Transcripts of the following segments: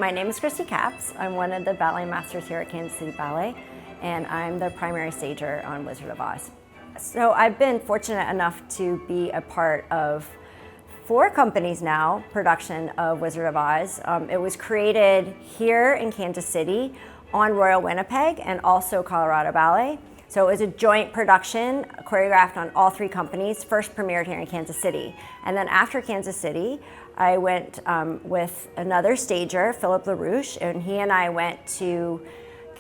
My name is Christy Capps. I'm one of the ballet masters here at Kansas City Ballet, and I'm the primary stager on Wizard of Oz. So I've been fortunate enough to be a part of 4 companies now production of Wizard of Oz. It was created here in Kansas City on Royal Winnipeg and also Colorado Ballet. So it was a joint production choreographed on all 3 companies, first premiered here in Kansas City. And then after Kansas City, I went with another stager, Philip LaRouche, and he and I went to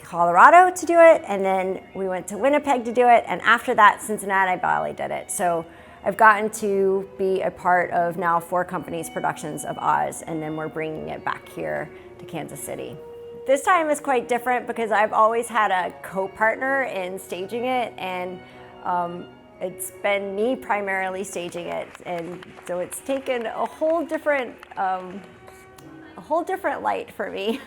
Colorado to do it, and then we went to Winnipeg to do it, and after that, Cincinnati Ballet did it. So I've gotten to be a part of now 4 companies' productions of Oz, and then we're bringing it back here to Kansas City. This time is quite different because I've always had a co-partner in staging it, and it's been me primarily staging it, and so it's taken a whole different light for me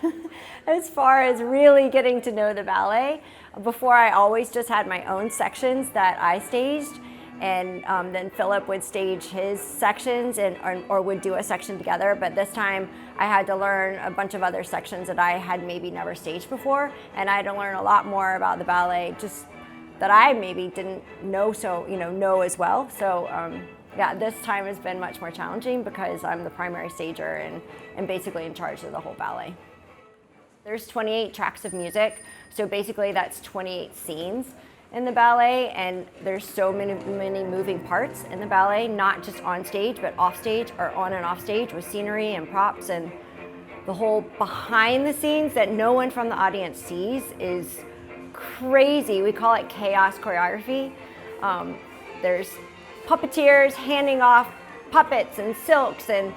as far as really getting to know the ballet. Before, I always just had my own sections that I staged, and then Philip would stage his sections or would do a section together. But this time I had to learn a bunch of other sections that I had maybe never staged before, and I had to learn a lot more about the ballet just that I maybe didn't know as well. So yeah, this time has been much more challenging because I'm the primary stager and basically in charge of the whole ballet. There's 28 tracks of music, so basically that's 28 scenes in the ballet, and there's so many moving parts in the ballet, not just on stage, but off stage or on and off stage with scenery and props, and the whole behind the scenes that no one from the audience sees is crazy. We call it chaos choreography. There's puppeteers handing off puppets and silks, and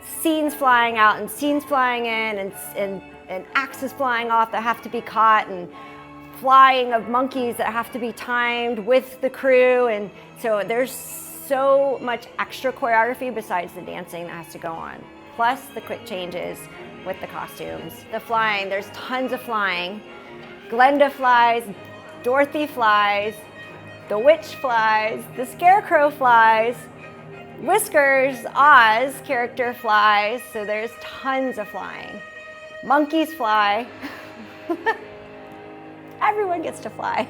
scenes flying out and scenes flying in, and axes flying off that have to be caught, and flying of monkeys that have to be timed with the crew. And so there's so much extra choreography besides the dancing that has to go on. Plus the quick changes with the costumes. The flying, there's tons of flying. Glenda flies, Dorothy flies, the witch flies, the scarecrow flies, Whiskers, Oz character flies, so there's tons of flying. Monkeys fly. Everyone gets to fly.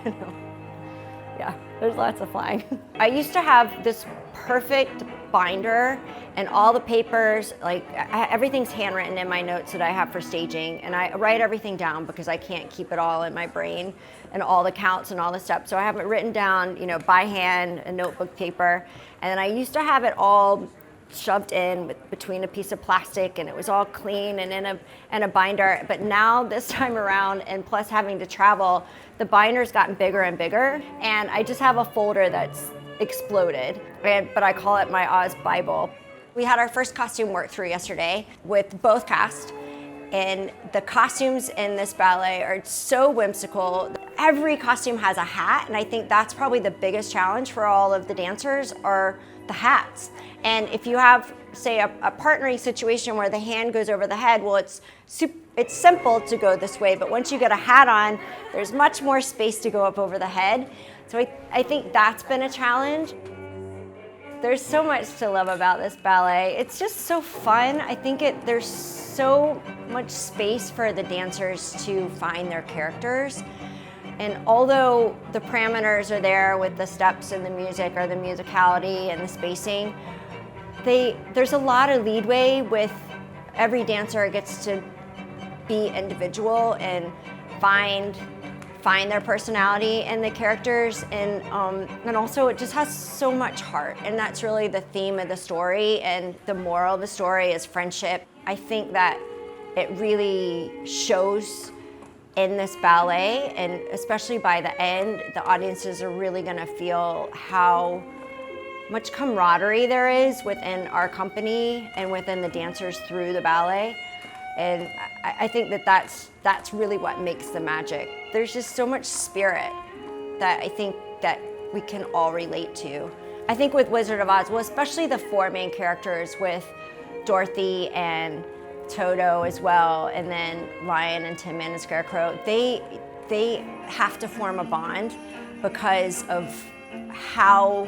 Yeah, there's lots of flying. I used to have this perfect binder and all the papers, everything's handwritten in my notes that I have for staging, and I write everything down because I can't keep it all in my brain and all the counts and all the steps. So I have it written down, by hand, a notebook paper, and then I used to have it all shoved in between a piece of plastic, and it was all clean and in a binder. But now this time around, and plus having to travel, the binder's gotten bigger and bigger, and I just have a folder that's exploded, but I call it my Oz Bible. We had our first costume work through yesterday with both cast, and the costumes in this ballet are so whimsical. Every costume has a hat, and I think that's probably the biggest challenge for all of the dancers are the hats. And if you have, say, a partnering situation where the hand goes over the head, well, it's simple to go this way, but once you get a hat on, there's much more space to go up over the head. So I think that's been a challenge. There's so much to love about this ballet. It's just so fun. I think there's so much space for the dancers to find their characters. And although the parameters are there with the steps and the music or the musicality and the spacing, there's a lot of leadway with every dancer gets to be individual and find their personality in the characters, and also it just has so much heart, and that's really the theme of the story, and the moral of the story is friendship. I think that it really shows in this ballet, and especially by the end, the audiences are really going to feel how much camaraderie there is within our company and within the dancers through the ballet. And I think that's really what makes the magic. There's just so much spirit that I think that we can all relate to. I think with Wizard of Oz, well, especially the 4 main characters with Dorothy and Toto as well, and then Lion and Tin Man and Scarecrow, they have to form a bond because of how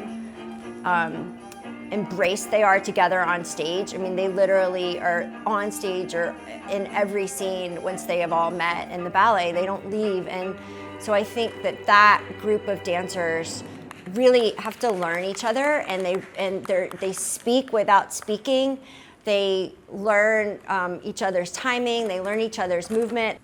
embraced they are together on stage. I mean, they literally are on stage or in every scene once they have all met in the ballet. They don't leave. And so I think that group of dancers really have to learn each other, and they speak without speaking. They learn each other's timing. They learn each other's movement.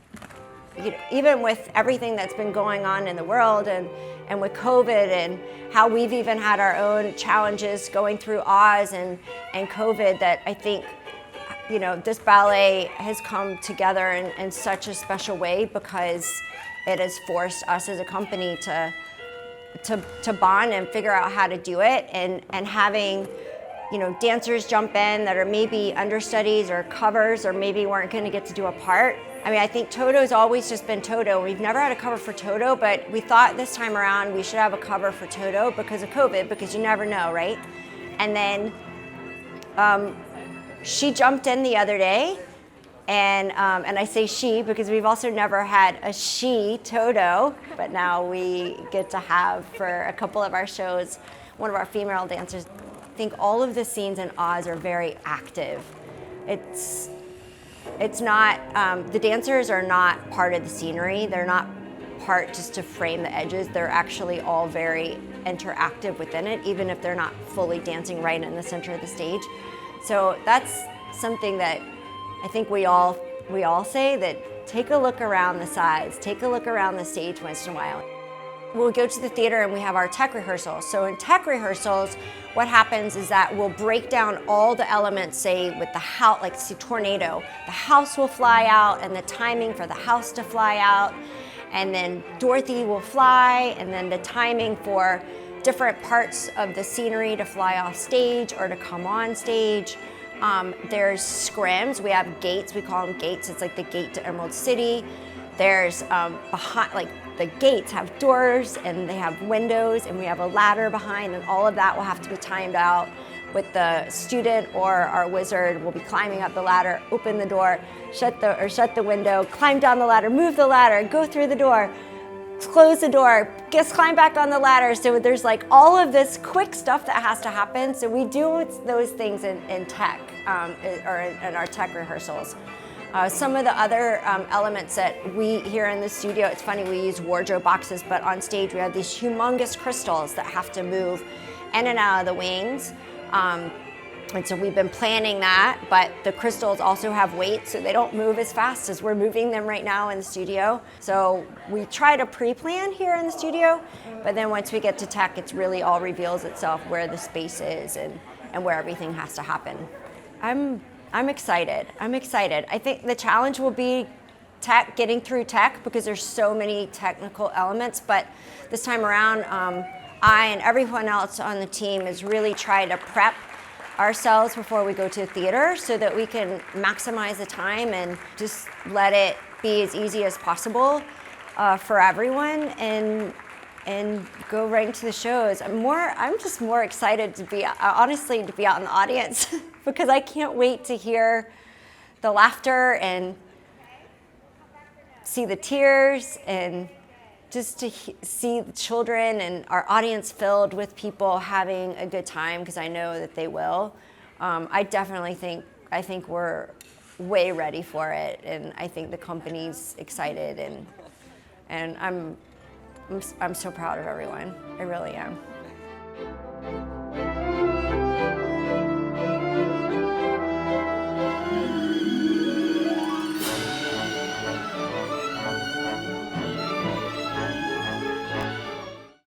You know, even with everything that's been going on in the world and with COVID and how we've even had our own challenges going through Oz and COVID, that I think, you know, this ballet has come together in such a special way because it has forced us as a company to bond and figure out how to do it, and having, you know, dancers jump in that are maybe understudies or covers or maybe weren't going to get to do a part. I mean, I think Toto's always just been Toto. We've never had a cover for Toto, but we thought this time around we should have a cover for Toto because of COVID, because you never know, right? And then she jumped in the other day, and I say she because we've also never had a she Toto, but now we get to have, for a couple of our shows, one of our female dancers. I think all of the scenes in Oz are very active. It's not, the dancers are not part of the scenery. They're not part just to frame the edges. They're actually all very interactive within it, even if they're not fully dancing right in the center of the stage. So that's something that I think we all say, that take a look around the sides, take a look around the stage once in a while. We'll go to the theater and we have our tech rehearsals. So in tech rehearsals, what happens is that we'll break down all the elements, say with the house, like see tornado, the house will fly out and the timing for the house to fly out, and then Dorothy will fly, and then the timing for different parts of the scenery to fly off stage or to come on stage. There's scrims, we have gates, we call them gates. It's like the gate to Emerald City. There's behind, like the gates have doors and they have windows, and we have a ladder behind, and all of that will have to be timed out with the student, or our wizard will be climbing up the ladder, open the door, shut the window, climb down the ladder, move the ladder, go through the door, close the door, just climb back on the ladder. So there's like all of this quick stuff that has to happen. So we do those things in tech, or in our tech rehearsals. Some of the other elements that we here in the studio, it's funny, we use wardrobe boxes, but on stage we have these humongous crystals that have to move in and out of the wings. And so we've been planning that, but the crystals also have weight, so they don't move as fast as we're moving them right now in the studio. So we try to pre-plan here in the studio, but then once we get to tech, it's really all reveals itself where the space is and where everything has to happen. I'm excited. I think the challenge will be tech, getting through tech, because there's so many technical elements, but this time around, I and everyone else on the team is really trying to prep ourselves before we go to the theater so that we can maximize the time and just let it be as easy as possible for everyone, and go right into the shows. I'm just more excited to be, honestly, to be out in the audience because I can't wait to hear the laughter and see the tears, and just to see the children and our audience filled with people having a good time, because I know that they will. I think we're way ready for it, and I think the company's excited, and I'm so proud of everyone. I really am.